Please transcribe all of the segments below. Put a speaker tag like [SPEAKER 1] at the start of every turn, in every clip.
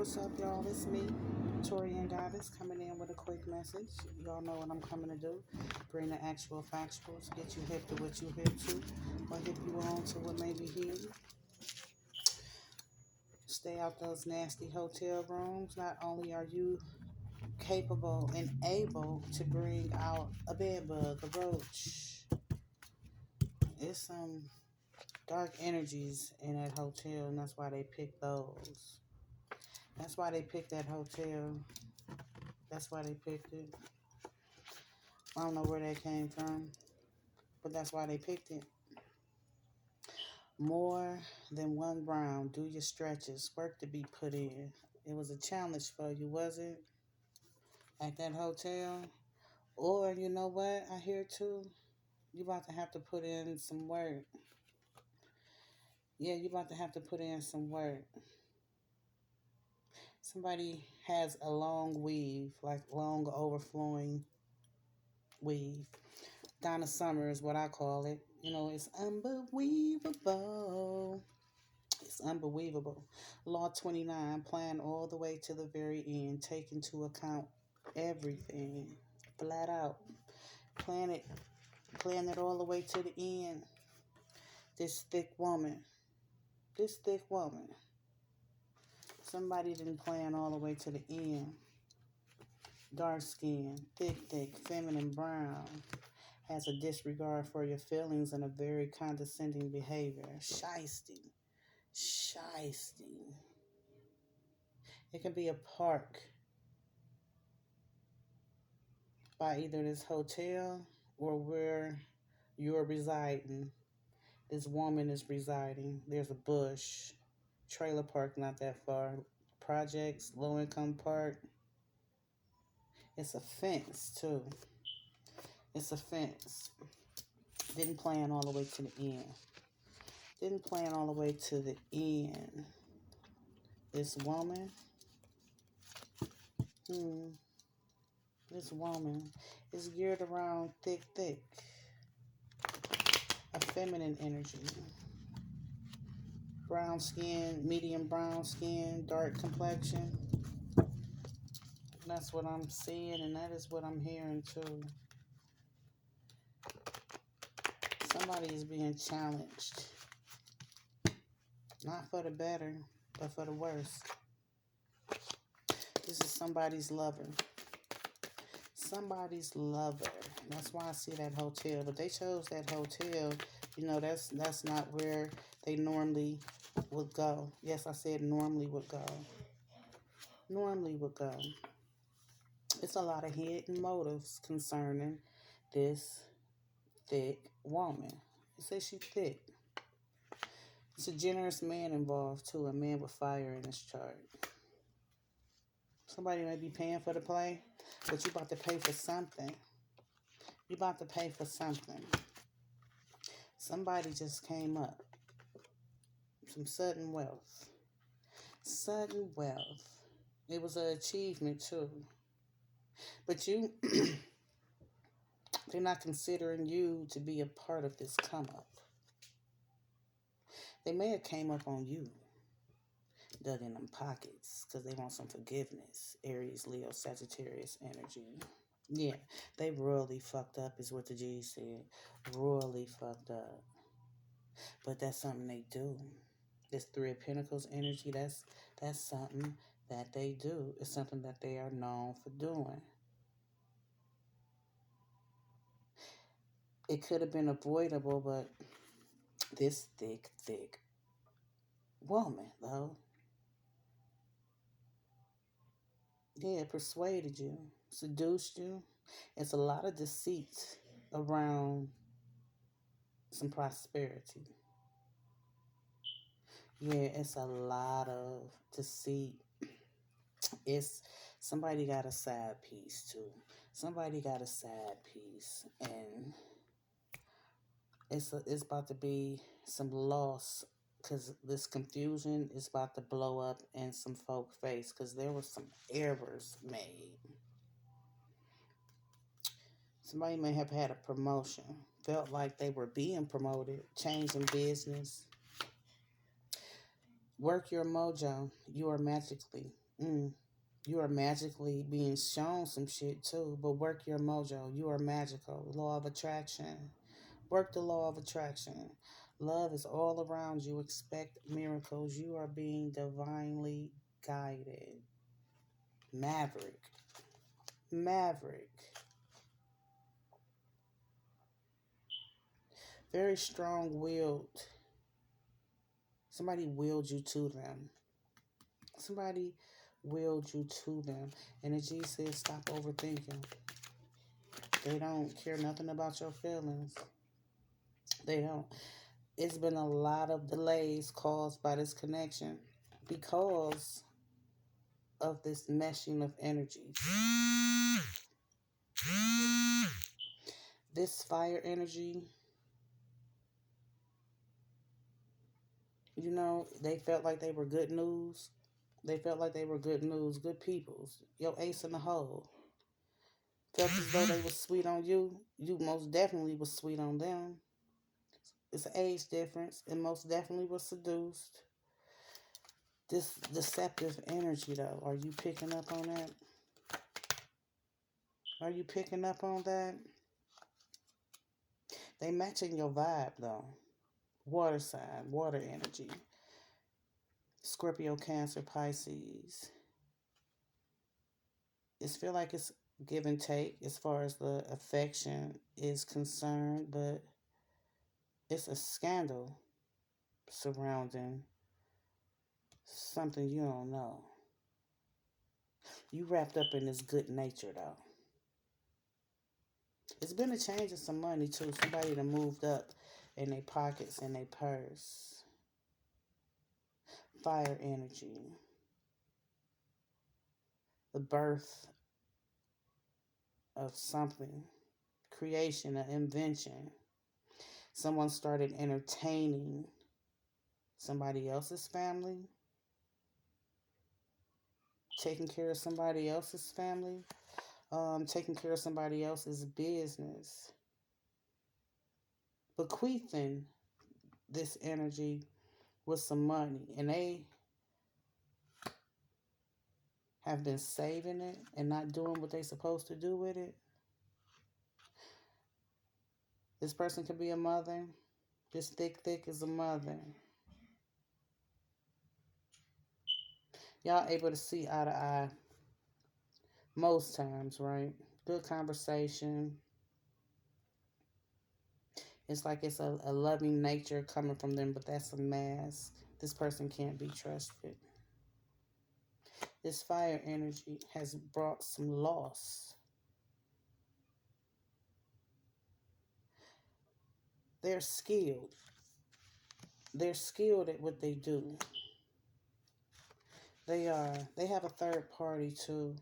[SPEAKER 1] what's up, y'all? It's me, Torian Goddess, coming in with a quick message. Y'all know what I'm coming to do. Bring the actual factuals, get you hip to what you hip to, or hip you on to what may be here. Stay out those nasty hotel rooms. Not only are you capable and able to bring out a bed bug, a roach, it's some dark energies in that hotel, and that's why they picked those. That's why they picked that hotel. That's why they picked it. I don't know where that came from, but that's why they picked it. More than one round. Do your stretches. Work to be put in. It was a challenge for you, was it? At that hotel? Or, you know what? I hear too. You about to have to put in some work. Yeah, you about to have to put in some work. Somebody has a long weave, like long overflowing weave. Donna Summer is what I call it. You know, it's unbelievable. It's unbelievable. Law 29, plan all the way to the very end. Take into account everything. Flat out. Plan it all the way to the end. This thick woman. Somebody didn't plan all the way to the end. Dark skin, thick, feminine brown. Has a disregard for your feelings and a very condescending behavior. Shysty. It can be a park by either this hotel or where you're residing. This woman is residing. There's a bush. Trailer park not that far. Projects, low income park. It's a fence too. It's a fence. Didn't plan all the way to the end. This woman. This woman is geared around thick. A feminine energy. Brown skin, medium brown skin, dark complexion. That's what I'm seeing, and that is what I'm hearing too. Somebody is being challenged. Not for the better, but for the worse. This is somebody's lover. That's why I see that hotel. But they chose that hotel. You know, that's not where they normally would go. Yes, I said normally would go. It's a lot of hidden motives concerning this thick woman. It says she's thick. It's a generous man involved too. A man with fire in his chart. Somebody may be paying for the play, but you about to pay for something. Somebody just came up. Some sudden wealth. It was an achievement too. But they're not considering you to be a part of this come up. They may have came up on you. Dug in them pockets because they want some forgiveness. Aries, Leo, Sagittarius energy. Yeah, they royally fucked up is what the G said. Royally fucked up. But that's something they do. This Three of Pentacles energy, that's something that they do. It's something that they are known for doing. It could have been avoidable, but this thick woman, though, yeah, persuaded you, seduced you. It's a lot of deceit around some prosperity. Yeah, it's a lot of deceit. It's somebody got a side piece too. And it's about to be some loss because this confusion is about to blow up in some folk face because there was some errors made. Somebody may have had a promotion, felt like they were being promoted, changing business. Work your mojo. You are magically Mm. You are magically being shown some shit too, but work your mojo. You are magical. Law of attraction. Work the law of attraction. Love is all around you. Expect miracles. You are being divinely guided. Maverick. Maverick. Very strong willed. Somebody willed you to them. Somebody willed you to them. And the G says stop overthinking. They don't care nothing about your feelings. They don't. It's been a lot of delays caused by this connection because of this meshing of energies. This fire energy, they felt like they were good news. They felt like they were good news, good peoples. Your ace in the hole. Felt as though they was sweet on you. You most definitely was sweet on them. It's an age difference, and most definitely was seduced. This deceptive energy, though, are you picking up on that? Are you picking up on that? They matching your vibe, though. Water sign, water energy. Scorpio, Cancer, Pisces. It's feel like it's give and take as far as the affection is concerned, but it's a scandal surrounding something you don't know. You wrapped up in this good nature, though. It's been a change of some money too. Somebody that moved up in their pockets and their purse. Fire energy. The birth of something. Creation, an invention. Someone started entertaining somebody else's family. Taking care of somebody else's family. Taking care of somebody else's business. Bequeathing this energy with some money. And they have been saving it and not doing what they're supposed to do with it. This person could be a mother. This thick is a mother. Y'all able to see eye to eye most times, right? Good conversation. It's like it's a loving nature coming from them, but that's a mask. This person can't be trusted. This fire energy has brought some loss. They're skilled. They're skilled at what they do. They are. They have a third party too.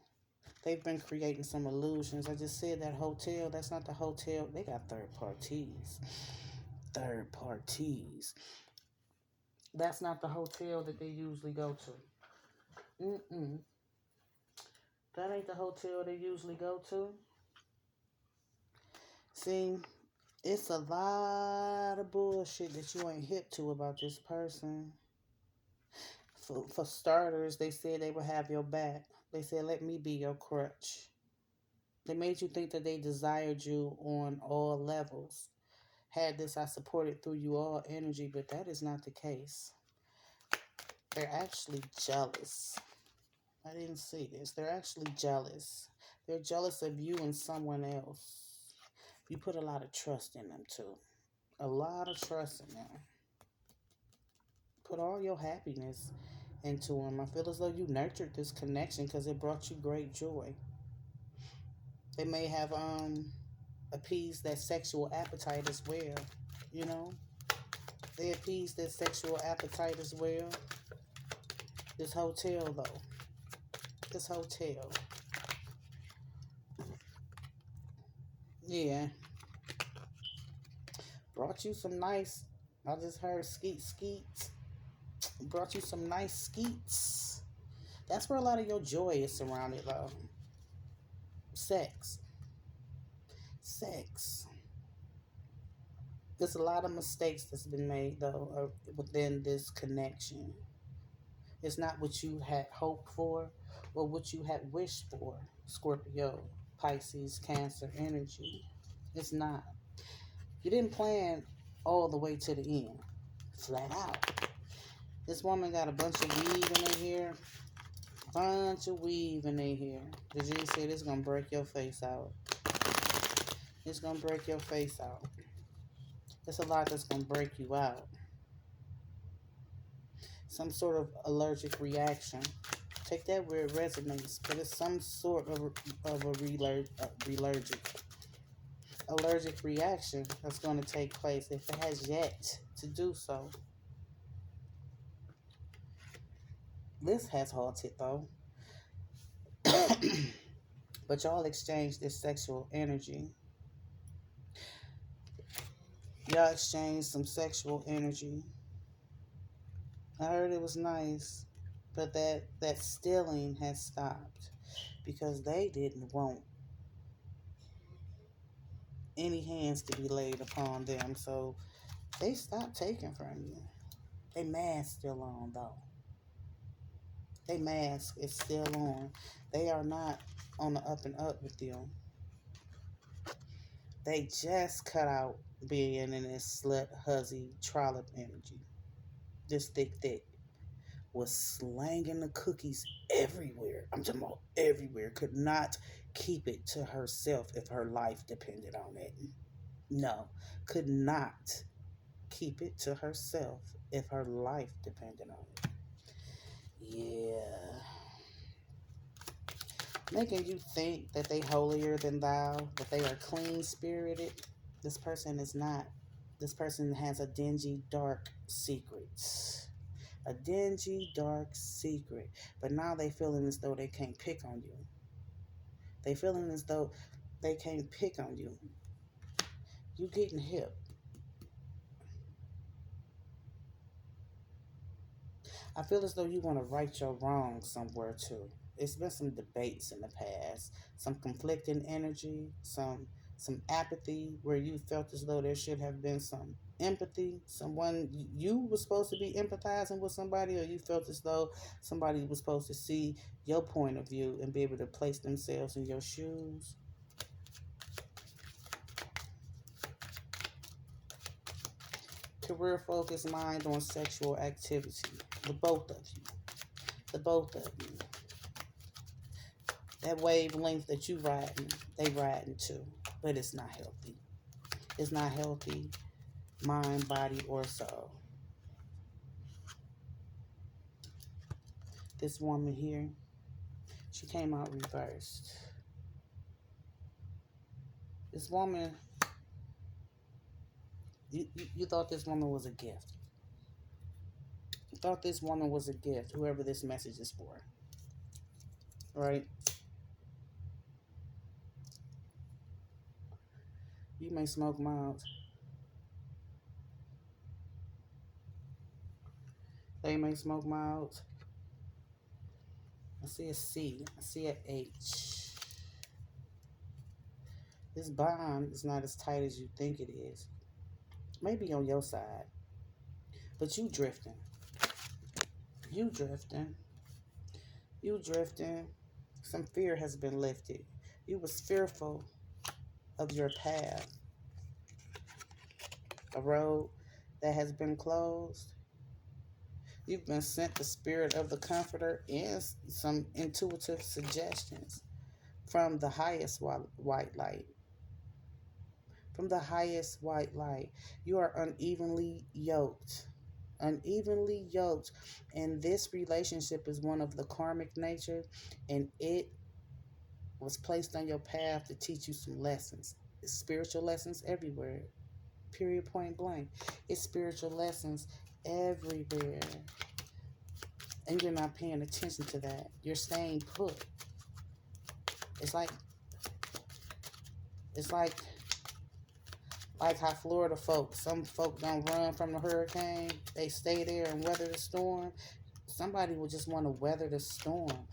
[SPEAKER 1] They've been creating some illusions. I just said that hotel. That's not the hotel. They got third parties. Third parties. That's not the hotel that they usually go to. Mm-mm. That ain't the hotel they usually go to. See, it's a lot of bullshit that you ain't hip to about this person. For starters, they said they would have your back. They said, let me be your crutch. They made you think that they desired you on all levels. Had this, I supported through you all energy, but that is not the case. They're actually jealous. I didn't see this. They're actually jealous. They're jealous of you and someone else. You put a lot of trust in them, too. A lot of trust in them. Put all your happiness into them. I feel as though you nurtured this connection because it brought you great joy. They may have appeased that sexual appetite as well. You know, they appeased that sexual appetite as well. This hotel, though. This hotel. Yeah. Brought you some nice. I just heard skeets. Brought you some nice skeets. That's where a lot of your joy is surrounded, though. Sex. Sex. There's a lot of mistakes that's been made, though, within this connection. It's not what you had hoped for or what you had wished for. Scorpio, Pisces, Cancer energy. It's not. You didn't plan all the way to the end. Flat out. This woman got a bunch of weave in her hair. Bunch of weave in their hair. The G said it's gonna break your face out. It's gonna break your face out. It's a lot that's gonna break you out. Some sort of allergic reaction. Take that where it resonates, but it's some sort of allergic reaction that's going to take place if it has yet to do so. This has halted though. But y'all exchange this sexual energy. Y'all exchange some sexual energy. I heard it was nice, but that stealing has stopped because they didn't want any hands to be laid upon them, so they stopped taking from you. They mask still on though. They mask is still on. They are not on the up and up with you. They just cut out being in this slut, huzzy, trollop energy. This thick was slanging the cookies everywhere. I'm talking about everywhere. Could not keep it to herself if her life depended on it. No, could not keep it to herself if her life depended on it. Yeah. Making you think that they holier than thou, that they are clean spirited. This person is not. This person has a dingy, dark secret. A dingy, dark secret. But now they feeling as though they can't pick on you. They feeling as though they can't pick on you. You getting hip. I feel as though you want to right your wrongs somewhere too. It's been some debates in the past, some conflicting energy, some apathy where you felt as though there should have been some empathy. Someone you were supposed to be empathizing with somebody, or you felt as though somebody was supposed to see your point of view and be able to place themselves in your shoes. Career focus, mind on sexual activity. The both of you. The both of you. That wavelength that you riding, they riding too. But it's not healthy. It's not healthy, mind, body, or soul. This woman here, she came out reversed. This woman, you thought this woman was a gift. You thought this woman was a gift, whoever this message is for. Right? You may smoke mild. They may smoke mild. I see a C. I see an H. This bond is not as tight as you think it is. Maybe on your side. But you drifting. You drifting. You drifting. Some fear has been lifted. You was fearful of your path. A road that has been closed. You've been sent the spirit of the comforter and some intuitive suggestions from the highest white light. From the highest white light. You are unevenly yoked. Unevenly yoked. And this relationship is one of the karmic nature, and it was placed on your path to teach you some lessons. It's spiritual lessons everywhere. Period, point blank. It's spiritual lessons everywhere. And you're not paying attention to that. You're staying put. It's like how Florida folks, some folk don't run from the hurricane. They stay there and weather the storm. Somebody will just want to weather the storm.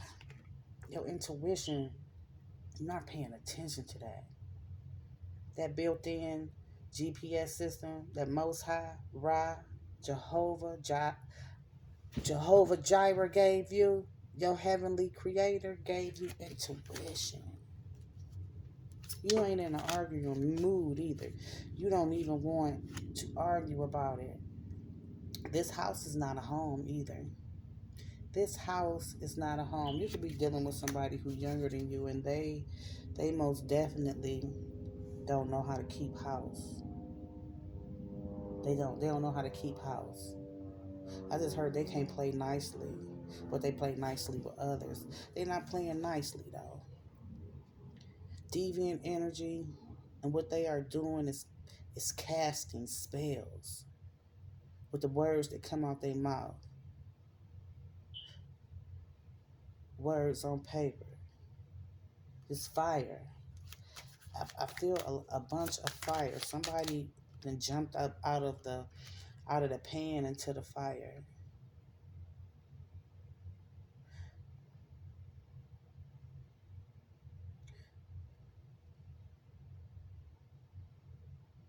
[SPEAKER 1] Your intuition, you're not paying attention to that. That built-in GPS system, that Most High, Ra, Jehovah, Jah, Jehovah Jireh gave you, your heavenly creator gave you intuition. You ain't in an arguing mood either. You don't even want to argue about it. This house is not a home either. This house is not a home. You could be dealing with somebody who's younger than you, and they most definitely don't know how to keep house. They don't know how to keep house. I just heard they can't play nicely, but they play nicely with others. They're not playing nicely though. Deviant energy, and what they are doing is casting spells with the words that come out their mouth. Words on paper. It's fire. I feel a bunch of fire. Somebody then jumped up out of the pan into the fire.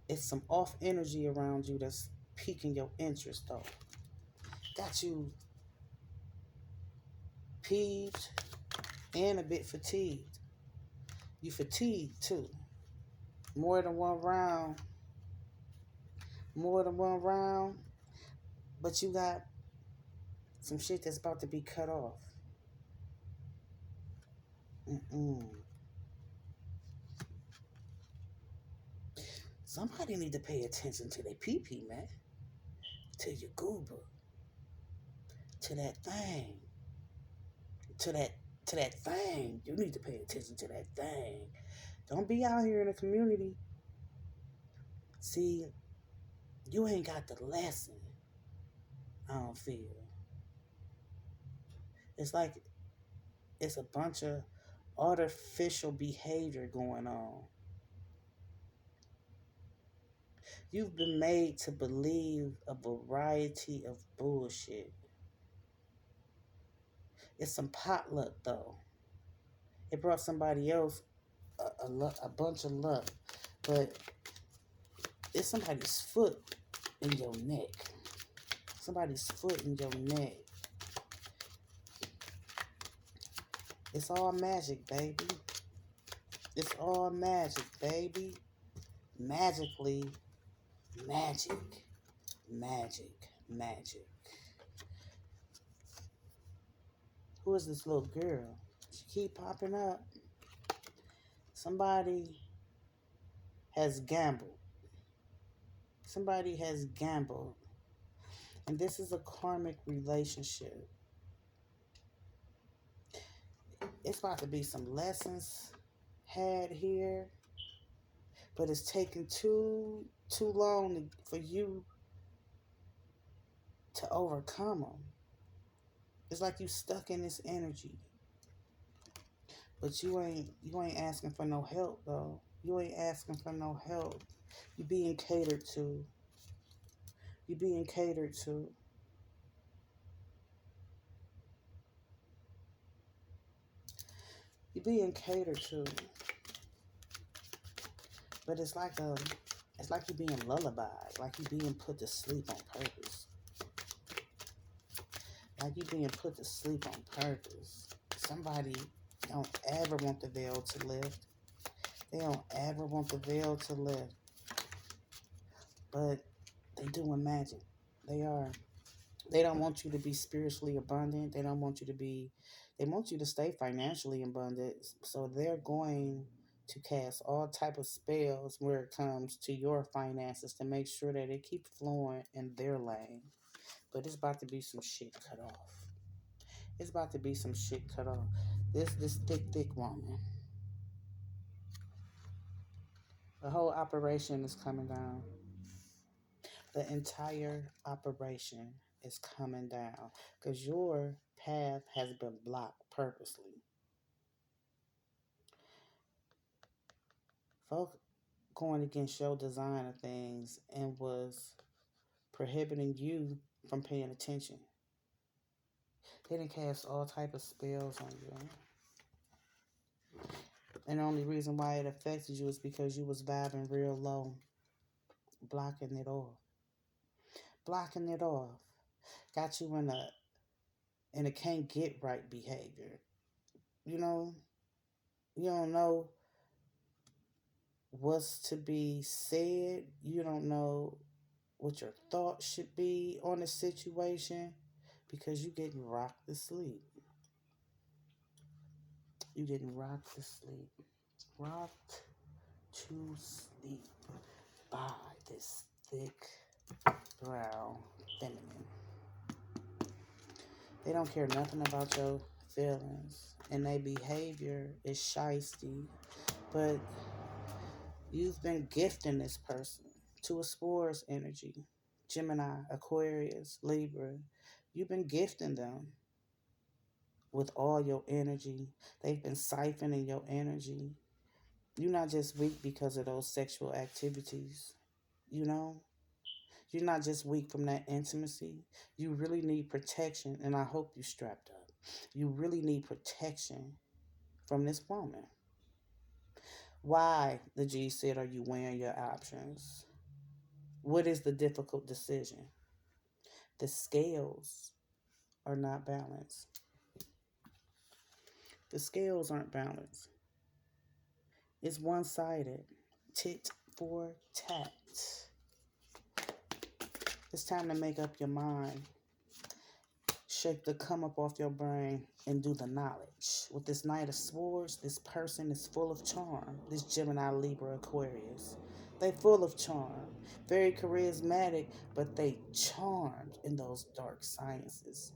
[SPEAKER 1] It's some off energy around you that's piquing your interest though. Got you peeved and a bit fatigued. You fatigued too. More than one round. More than one round. But you got some shit that's about to be cut off. Mm-mm. Somebody need to pay attention to their pee-pee, man. To your goober. To that thing. To that to that thing. You need to pay attention to that thing. Don't be out here in the community. See, you ain't got the lesson. I don't feel. It's like it's a bunch of artificial behavior going on. You've been made to believe a variety of bullshit. It's some potluck though. It brought somebody else a bunch of luck, but it's somebody's foot in your neck. Somebody's foot in your neck. It's all magic, baby. It's all magic, baby. Magically, magic, magic, magic. Who is this little girl? She keep popping up. Somebody has gambled. Somebody has gambled. And this is a karmic relationship. It's about to be some lessons had here, but it's taking too long for you to overcome them. It's like you stuck in this energy, but you ain't asking for no help though. You ain't asking for no help. You being catered to. You being catered to. You being catered to. But it's like you being lullabied, like you being put to sleep on purpose. Like you being put to sleep on purpose. Somebody don't ever want the veil to lift. They don't ever want the veil to lift. But they doing magic. They are. They don't want you to be spiritually abundant. They want you to stay financially abundant. So they're going to cast all type of spells where it comes to your finances to make sure that it keep flowing in their lane. But it's about to be some shit cut off. It's about to be some shit cut off. This thick woman. The whole operation is coming down. The entire operation is coming down because your path has been blocked purposely. Folk going against your design of things and was prohibiting you from paying attention. They didn't cast all type of spells on you. And the only reason why it affected you is because you was vibing real low, blocking it off. Blocking it off. Got you in a and it can't get right behavior. You know, you don't know what's to be said. You don't know what your thoughts should be on the situation because you getting rocked to sleep. You getting rocked to sleep. Rocked to sleep by this thick brown feminine. They don't care nothing about your feelings, and their behavior is shisty. But you've been gifting this person to a Sporus energy, Gemini, Aquarius, Libra. You've been gifting them with all your energy. They've been siphoning your energy. You're not just weak because of those sexual activities, you know? You're not just weak from that intimacy. You really need protection, and I hope you strapped up. You really need protection from this woman. Why, the G said, are you weighing your options? What is the difficult decision? The scales are not balanced. The scales aren't balanced. It's one sided. Tit for tat. It's time to make up your mind. Shake the come up off your brain and do the knowledge. With this Knight of Swords, this person is full of charm. This Gemini, Libra, Aquarius. They full of charm. Very charismatic, but they charmed in those dark sciences.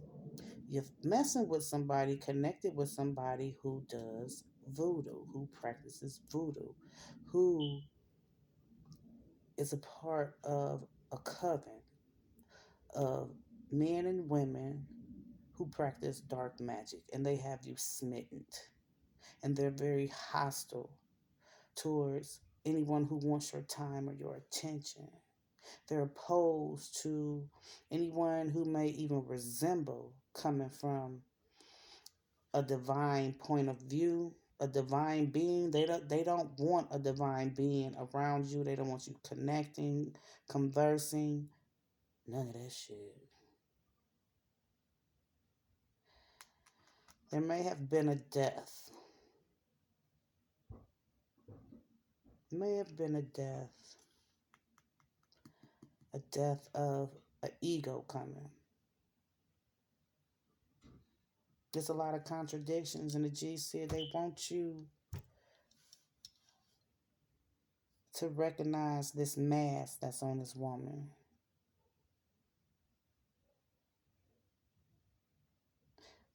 [SPEAKER 1] You're messing with somebody, connected with somebody who does voodoo, who practices voodoo, who is a part of a coven of men and women who practice dark magic, and they have you smitten. And they're very hostile towards anyone who wants your time or your attention. They're opposed to anyone who may even resemble coming from a divine point of view, a divine being. They don't want a divine being around you. They don't want you connecting, conversing, none of that shit. There may have been a death. May have been a death of an ego coming. There's a lot of contradictions, and the G said they want you to recognize this mask that's on this woman.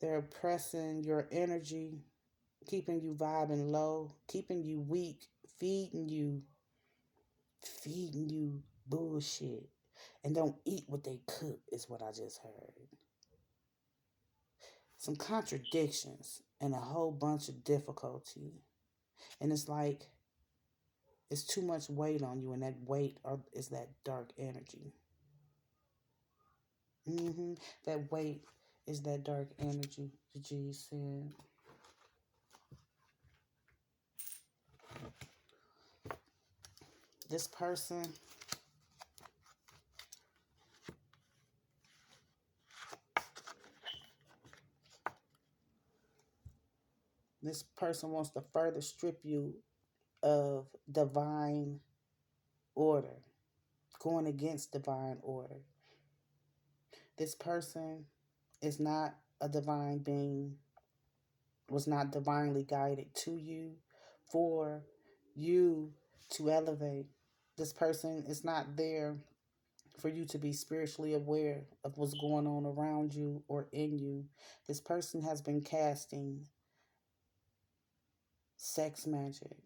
[SPEAKER 1] They're oppressing your energy, keeping you vibing low, keeping you weak, feeding you bullshit. And don't eat what they cook, is what I just heard. Some contradictions and a whole bunch of difficulty. And it's like, it's too much weight on you, and that weight is that dark energy. That weight is that dark energy, the G said. This person wants to further strip you of divine order, going against divine order. This person is not a divine being, was not divinely guided to you for you to elevate. This person is not there for you to be spiritually aware of what's going on around you or in you. This person has been casting sex magic,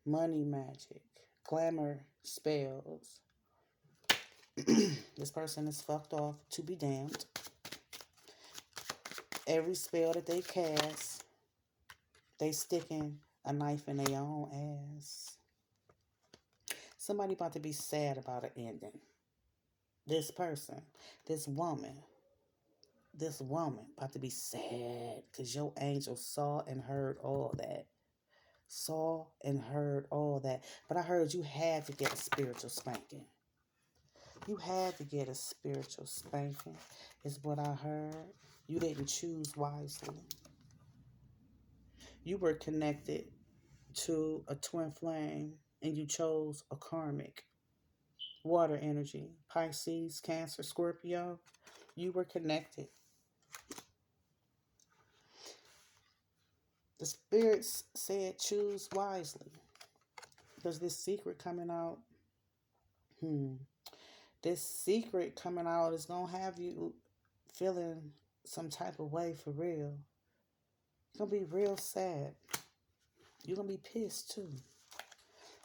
[SPEAKER 1] money magic, glamour spells. This person is fucked off to be damned. Every spell that they cast, they sticking a knife in their own ass. Somebody about to be sad about an ending. This person, this woman about to be sad because your angel saw and heard all that. Saw and heard all that. But I heard you had to get a spiritual spanking. You had to get a spiritual spanking, is what I heard. You didn't choose wisely. You were connected to a twin flame and you chose a karmic water energy. Pisces, Cancer, Scorpio. You were connected. The spirits said choose wisely. Because this secret coming out, this secret coming out is going to have you feeling some type of way for real. It's going to be real sad. You're going to be pissed too.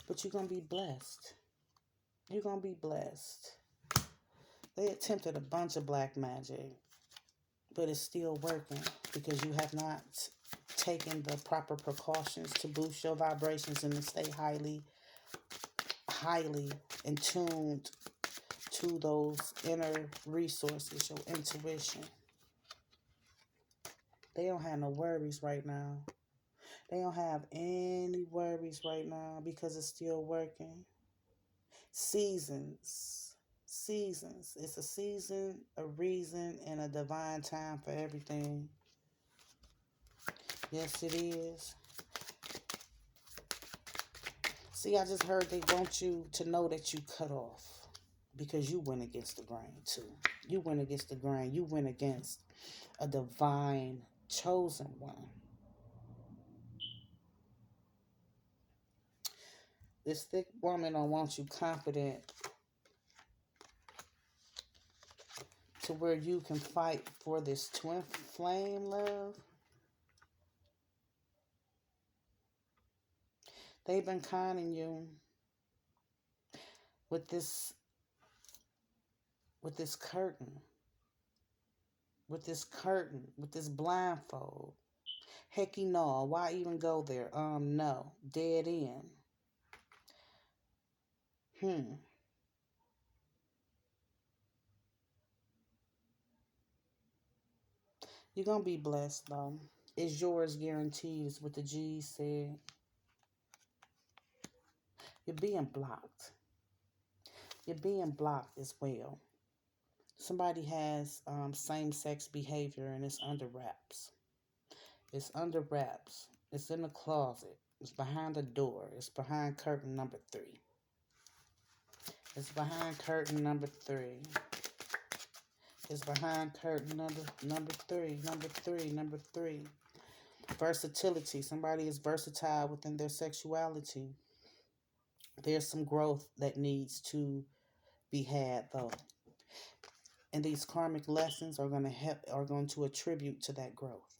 [SPEAKER 1] But you're going to be blessed. You're going to be blessed. They attempted a bunch of black magic, but it's still working because you have not taken the proper precautions to boost your vibrations and to stay highly in tuned to those inner resources, your intuition. They don't have no worries right now. They don't have any worries right now because it's still working. Seasons. It's a season, a reason, and a divine time for everything. Yes, it is. See, I just heard they want you to know that you cut off because you went against the grain too. You went against the grain. You went against a divine chosen one. This thick woman don't want you confident to where you can fight for this twin flame love. They've been conning you with this curtain, with this blindfold. Hecky no, why even go there? No, dead end. You're gonna be blessed though. It's yours guaranteed, is what the G said. You're being blocked. You're being blocked as well. Somebody has same-sex behavior and it's under wraps. It's under wraps. It's in the closet. It's behind the door. It's behind curtain number 3. It's behind curtain number 3. It's behind curtain number 3. Number 3. Versatility. Somebody is versatile within their sexuality. There's some growth that needs to be had though. And these karmic lessons are going to attribute to that growth.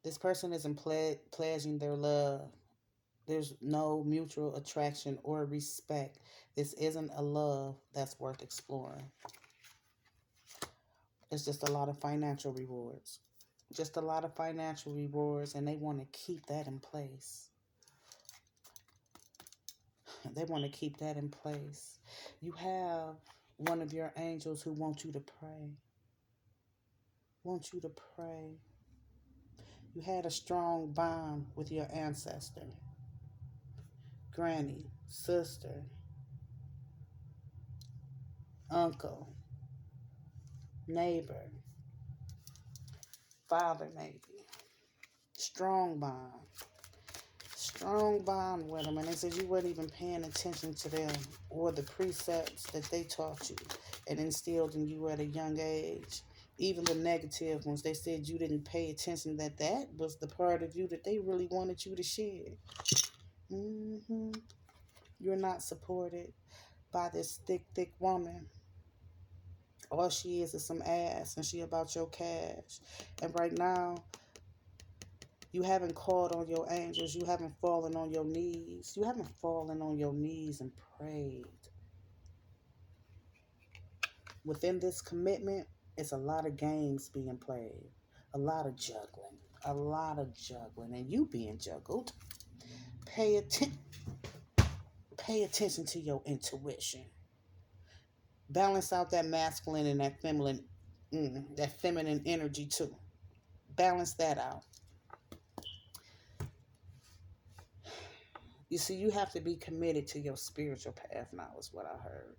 [SPEAKER 1] This person isn't pledging their love. There's no mutual attraction or respect. This isn't a love that's worth exploring. It's just a lot of financial rewards. Just a lot of financial rewards, and they want to keep that in place. They want to keep that in place. You have one of your angels who want you to pray. Want you to pray. You had a strong bond with your ancestor. Granny, sister, uncle, neighbor, father maybe. Strong bond. Strong bond with them. And they said you weren't even paying attention to them or the precepts that they taught you and instilled in you at a young age. Even the negative ones, they said you didn't pay attention, that was the part of you that they really wanted you to share. You're not supported by this thick woman. All she is some ass, and she about your cash. And right now, you haven't called on your angels. You haven't fallen on your knees. You haven't fallen on your knees and prayed. Within this commitment, it's a lot of games being played. A lot of juggling. A lot of juggling. And you being juggled. Pay attention to your intuition. Balance out that masculine and that feminine energy too. Balance that out. You see, you have to be committed to your spiritual path now, is what I heard.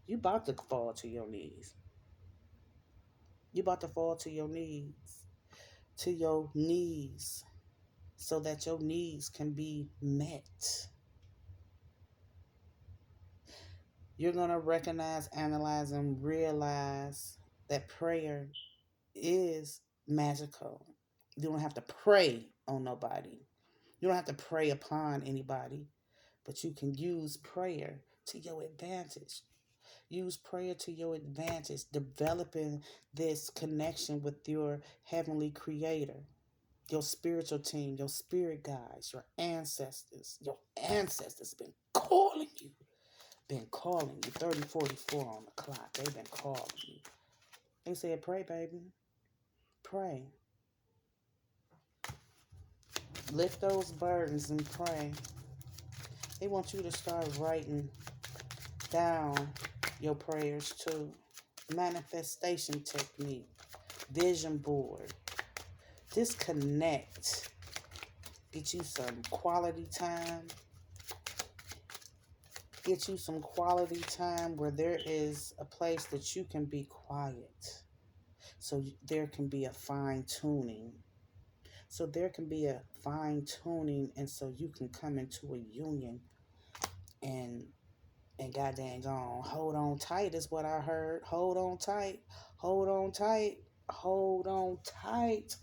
[SPEAKER 1] You about to fall to your knees. You about to fall to your knees. To your knees. So that your needs can be met. You're going to recognize, analyze, and realize that prayer is magical. You don't have to pray on nobody. You don't have to pray upon anybody, but you can use prayer to your advantage. Use prayer to your advantage, developing this connection with your heavenly creator, your spiritual team, your spirit guides, your ancestors. Your ancestors been calling you. Been calling you. 30:44 on the clock. They've been calling you. They said, pray, baby. Pray. Lift those burdens and pray. They want you to start writing down your prayers too. Manifestation technique. Vision board. Disconnect. Get you some quality time. Get you some quality time where there is a place that you can be quiet. So there can be a fine tuning. So there can be a fine tuning, and so you can come into a union and god dang on, hold on tight is what I heard. Hold on tight. Hold on tight. Hold on tight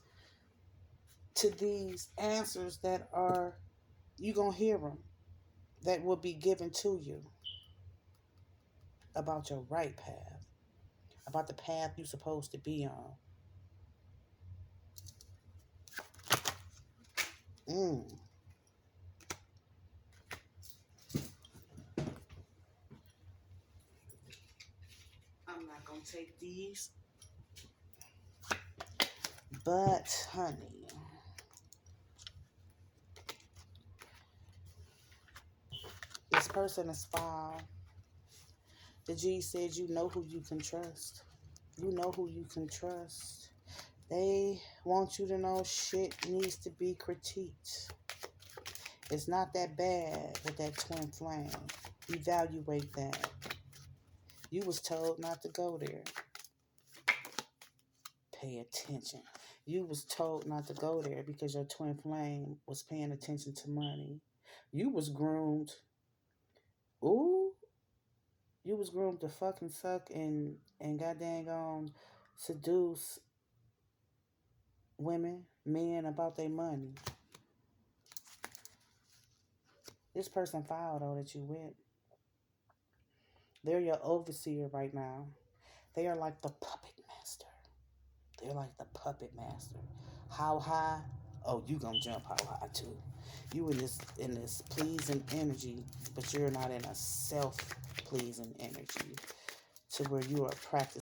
[SPEAKER 1] to these answers that are, you gonna hear them, that will be given to you about your right path, about the path you're supposed to be on. I'm not gonna take these, but honey, this person is foul. The G said you know who you can trust. You know who you can trust. They want you to know shit needs to be critiqued. It's not that bad with that twin flame. Evaluate that. You was told not to go there. Pay attention. You was told not to go there because your twin flame was paying attention to money. You was groomed. Ooh. You was groomed to fucking suck and goddamn seduce women, men about their money. This person foul though that you with. They're your overseer right now. They are like the puppet master. They're like the puppet master. How high? Oh, you gonna jump how high too. You in this pleasing energy, but you're not in a self-pleasing energy to where you are practicing